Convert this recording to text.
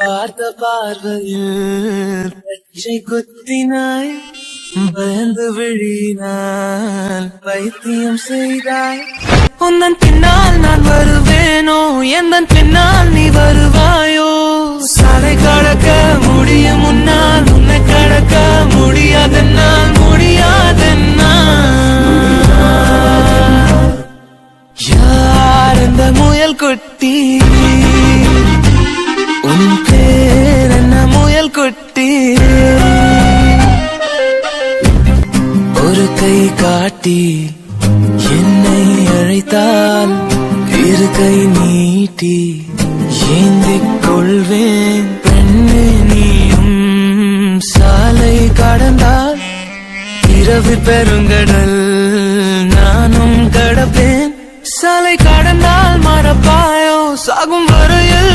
பார்த்த பார்வையில் பச்சை குத்தினாய், பயந்து விழினால் பைத்தியம் செய்தாய். உந்தன் பின்னால் நான் வருவேனோ, எந்தன் பின்னால் நீ வருவாயோ? சாலை கடக்க முடியும் முன்னால் உன்னை கடக்க முடியாதென்னால், யார் இந்த முயல் குட்டி? உன் பேர் என்ன முயல் குட்டி? ஒரு கை காட்டி என்னை அழைத்தால், இரு கை நீட்டி ஏந்திக் கொள்வேன். பெண்ணே நீயும் சாலை கடந்தால், இரவு பெருங்கடல் நானும் கடப்பேன். சாலை கடந்தால் மறப்பாயோ, சாகும் வரையில்